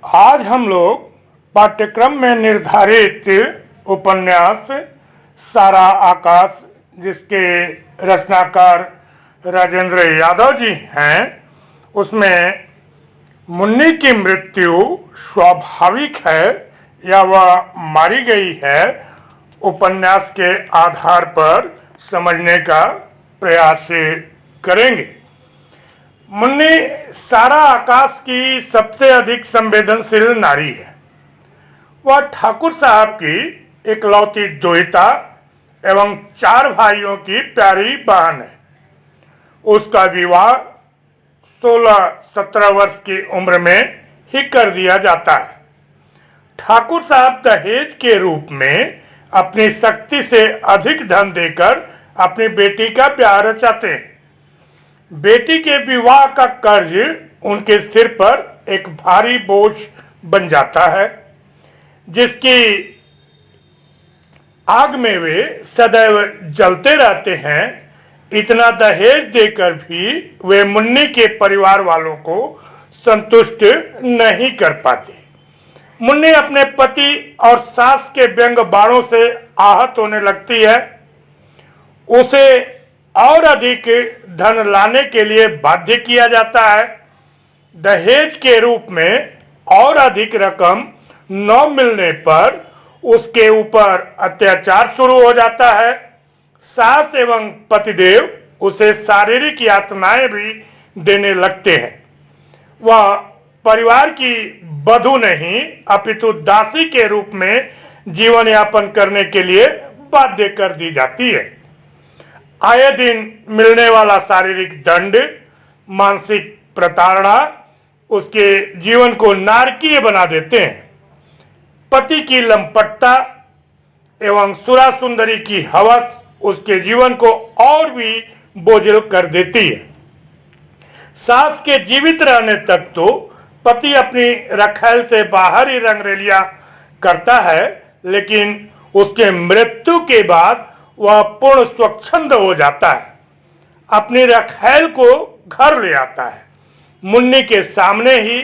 आज हम लोग पाठ्यक्रम में निर्धारित उपन्यास सारा आकाश, जिसके रचनाकार राजेंद्र यादव जी हैं, उसमें मुन्नी की मृत्यु स्वाभाविक है या वह मारी गई है, उपन्यास के आधार पर समझने का प्रयास करेंगे। मुन्नी सारा आकाश की सबसे अधिक संवेदनशील नारी है। वह ठाकुर साहब की इकलौती दोहिता एवं 4 भाइयों की प्यारी बहन है। उसका विवाह 16-17 वर्ष की उम्र में ही कर दिया जाता है। ठाकुर साहब दहेज के रूप में अपनी शक्ति से अधिक धन देकर अपनी बेटी का ब्याह रचाते हैं। बेटी के विवाह का कर्ज उनके सिर पर एक भारी बोझ बन जाता है, जिसकी आग में वे सदैव जलते रहते हैं। इतना दहेज देकर भी वे मुन्नी के परिवार वालों को संतुष्ट नहीं कर पाते। मुन्नी अपने पति और सास के व्यंग बाणों से आहत होने लगती है। उसे और अधिक धन लाने के लिए बाध्य किया जाता है। दहेज के रूप में और अधिक रकम न मिलने पर उसके ऊपर अत्याचार शुरू हो जाता है। सास एवं पतिदेव उसे शारीरिक यातनाएं भी देने लगते हैं। वह परिवार की बधू नहीं अपितु दासी के रूप में जीवन यापन करने के लिए बाध्य कर दी जाती है। आए दिन मिलने वाला शारीरिक दंड, मानसिक प्रताड़ना उसके जीवन को नारकीय बना देते हैं। पति की लंपटता एवं सुरा सुंदरी की हवस उसके जीवन को और भी बोझिल कर देती है। सास के जीवित रहने तक तो पति अपनी रखैल से बाहर ही रंगरेलिया करता है, लेकिन उसके मृत्यु के बाद वह पूर्ण स्वच्छंद हो जाता है। अपनी रखैल को घर ले आता है। मुन्नी के सामने ही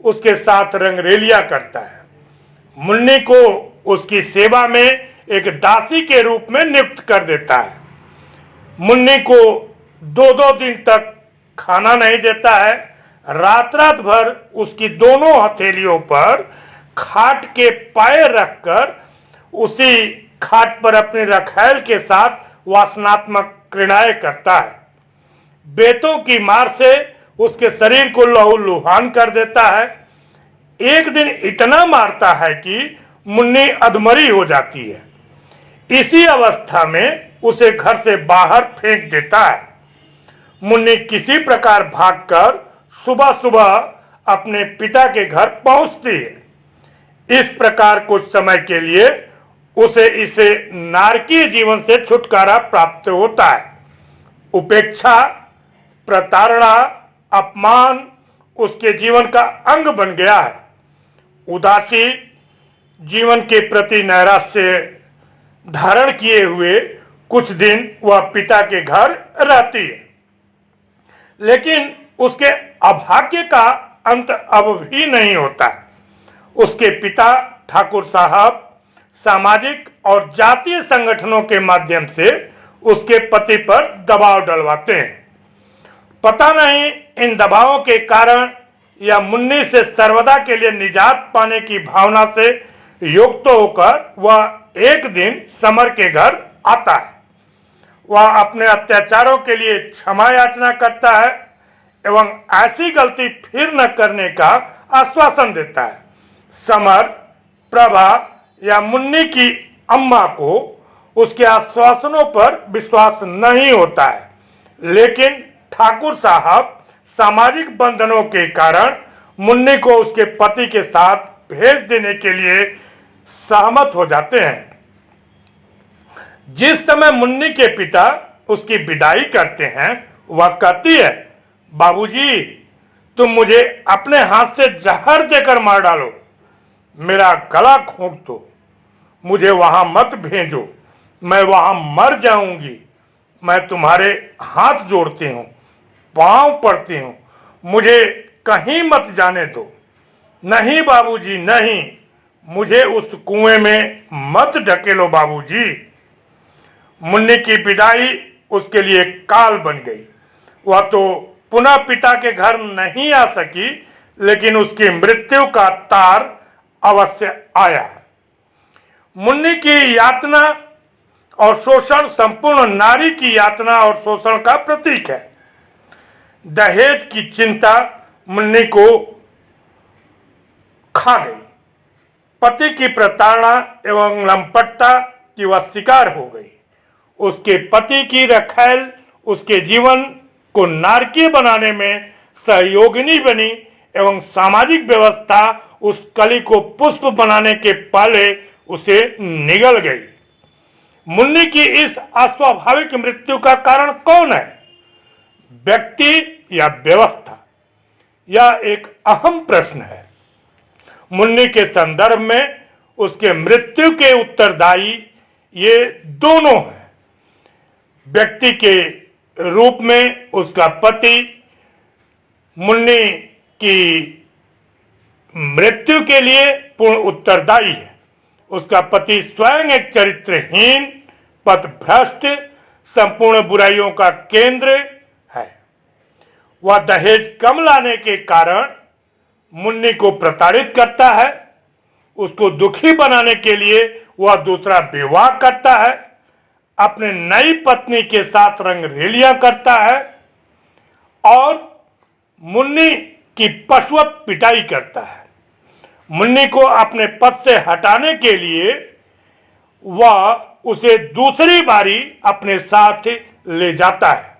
उसके साथ रंगरेलिया करता है। मुन्नी को उसकी सेवा में एक दासी के रूप में नियुक्त कर देता है। मुन्नी को 2-2 दिन तक खाना नहीं देता है। रात रात भर उसकी दोनों हथेलियों पर खाट के पाए रखकर उसी खाट पर अपने रखैल के साथ वासनात्मक क्रीड़ाएं करता है। बेतों की मार से उसके शरीर को लहूलुहान कर देता है। एक दिन इतना मारता है कि मुन्नी अधमरी हो जाती है। इसी अवस्था में उसे घर से बाहर फेंक देता है। मुन्नी किसी प्रकार भागकर सुबह सुबह अपने पिता के घर पहुंचती है। इस प्रकार कुछ समय के लिए उसे इसे नारकीय जीवन से छुटकारा प्राप्त होता है। उपेक्षा, प्रताड़ना, अपमान उसके जीवन का अंग बन गया है। उदासी, जीवन के प्रति नैराश्य धारण किए हुए कुछ दिन वह पिता के घर रहती है, लेकिन उसके अभाग्य का अंत अब भी नहीं होता। उसके पिता ठाकुर साहब सामाजिक और जातीय संगठनों के माध्यम से उसके पति पर दबाव डलवाते हैं। पता नहीं इन दबावों के कारण या मुन्नी से सर्वदा के लिए निजात पाने की भावना से युक्त होकर वह एक दिन समर के घर आता है। वह अपने अत्याचारों के लिए क्षमा याचना करता है एवं ऐसी गलती फिर न करने का आश्वासन देता है। समर, प्रभा या मुन्नी की अम्मा को उसके आश्वासनों पर विश्वास नहीं होता है, लेकिन ठाकुर साहब सामाजिक बंधनों के कारण मुन्नी को उसके पति के साथ भेज देने के लिए सहमत हो जाते हैं। जिस समय मुन्नी के पिता उसकी विदाई करते हैं, वह कहती है, बाबूजी, तुम मुझे अपने हाथ से जहर देकर मार डालो, मेरा गला घोंट दो, मुझे वहां मत भेजो, मैं वहां मर जाऊंगी। मैं तुम्हारे हाथ जोड़ती हूं, पांव पड़ती हूं, मुझे कहीं मत जाने दो। नहीं बाबूजी नहीं, मुझे उस कुएं में मत ढकेलो बाबूजी। मुन्नी की विदाई उसके लिए काल बन गई। वह तो पुनः पिता के घर नहीं आ सकी, लेकिन उसकी मृत्यु का तार अवश्य आया। मुन्नी की यातना और शोषण संपूर्ण नारी की यातना और शोषण का प्रतीक है। दहेज की चिंता मुन्नी को खा गई। पति की प्रताड़ना एवं लंपटता की वह शिकार हो गई। उसके पति की रखैल उसके जीवन को नारकीय बनाने में सहयोगिनी बनी एवं सामाजिक व्यवस्था उस कली को पुष्प बनाने के पहले उसे निगल गई। मुन्नी की इस अस्वाभाविक मृत्यु का कारण कौन है, व्यक्ति या व्यवस्था? यह एक अहम प्रश्न है। मुन्नी के संदर्भ में उसके मृत्यु के उत्तरदायी ये दोनों हैं। व्यक्ति के रूप में उसका पति मुन्नी की मृत्यु के लिए पूर्ण उत्तरदायी है। उसका पति स्वयं एक चरित्रहीन, पथभ्रष्ट, संपूर्ण बुराइयों का केंद्र है। वह दहेज कम लाने के कारण मुन्नी को प्रताड़ित करता है। उसको दुखी बनाने के लिए वह दूसरा विवाह करता है, अपने नई पत्नी के साथ रंगरेलियां करता है और मुन्नी की पशुवत पिटाई करता है। मुन्नी को अपने पद से हटाने के लिए वह उसे दूसरी बारी अपने साथ ले जाता है।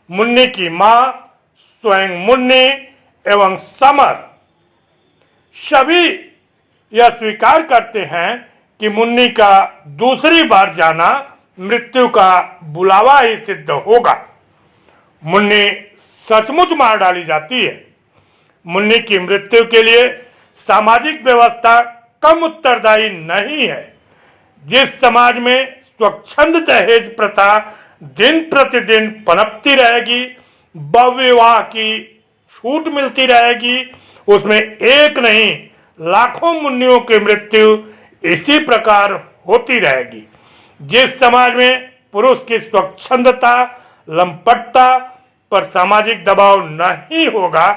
मुन्नी की मां, स्वयं मुन्नी एवं समर सभी यह स्वीकार करते हैं कि मुन्नी का दूसरी बार जाना मृत्यु का बुलावा ही सिद्ध होगा। मुन्नी सचमुच मार डाली जाती है। मुन्नी की मृत्यु के लिए सामाजिक व्यवस्था कम उत्तरदायी नहीं है। जिस समाज में स्वच्छंद दहेज प्रथा दिन प्रतिदिन पनपती रहेगी, बहुविवाह की छूट मिलती रहेगी, उसमें एक नहीं लाखों मुन्नियों की मृत्यु इसी प्रकार होती रहेगी। जिस समाज में पुरुष की स्वच्छंदता, लंपटता पर सामाजिक दबाव नहीं होगा,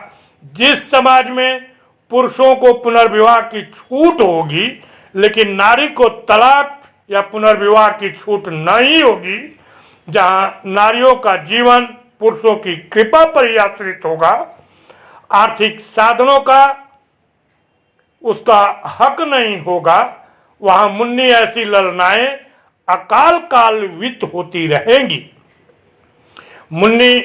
जिस समाज में पुरुषों को पुनर्विवाह की छूट होगी लेकिन नारी को तलाक या पुनर्विवाह की छूट नहीं होगी, जहां नारियों का जीवन पुरुषों की कृपा पर ही आश्रित होगा, आर्थिक साधनों का उसका हक नहीं होगा, वहां मुन्नी ऐसी ललनाएं अकाल कालवित होती रहेंगी। मुन्नी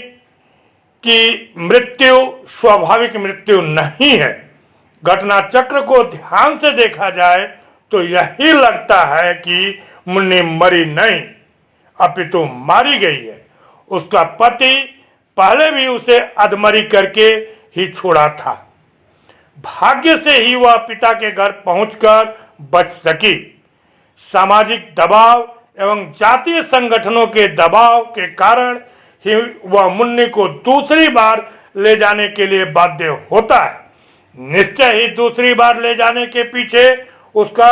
की मृत्यु स्वाभाविक मृत्यु नहीं है। घटना चक्र को ध्यान से देखा जाए तो यही लगता है कि मुन्नी मरी नहीं, अपितु मारी गई है। उसका पति पहले भी उसे अधमरी करके ही छोड़ा था। भाग्य से ही वह पिता के घर पहुंचकर बच सकी। सामाजिक दबाव एवं जातीय संगठनों के दबाव के कारण ही वह मुन्नी को दूसरी बार ले जाने के लिए बाध्य होता है। निश्चय ही दूसरी बार ले जाने के पीछे उसका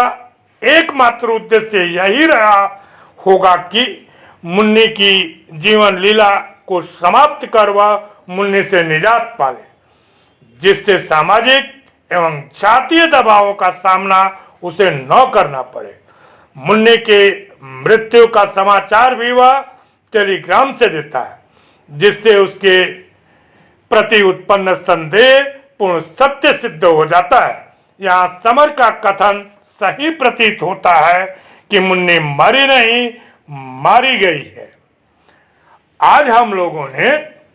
एकमात्र उद्देश्य यही रहा होगा कि मुन्नी की जीवन लीला को समाप्त कर वह मुन्नी से निजात पाले, जिससे सामाजिक एवं जातीय दबावों का सामना उसे न करना पड़े। मुन्नी के मृत्यु का समाचार भी वह टेलीग्राम से देता है, जिससे उसके प्रति उत्पन्न संदेह पूर्ण सत्य सिद्ध हो जाता है। यहाँ समर का कथन सही प्रतीत होता है कि मुन्नी मरी नहीं, मारी गई है। आज हम लोगों ने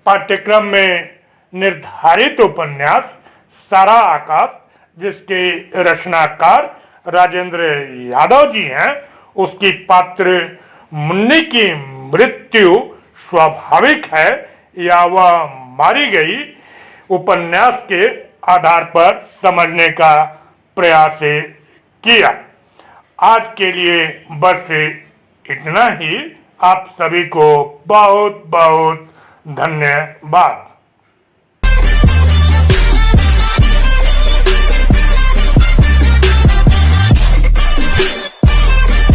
पाठ्यक्रम में निर्धारित उपन्यास सारा आकाश, जिसके रचनाकार राजेंद्र यादव जी हैं, उसकी पात्र मुन्नी की मृत्यु स्वाभाविक है या वह मारी गई, उपन्यास के आधार पर समझने का प्रयास किया। आज के लिए बस इतना ही। आप सभी को बहुत बहुत धन्यवाद।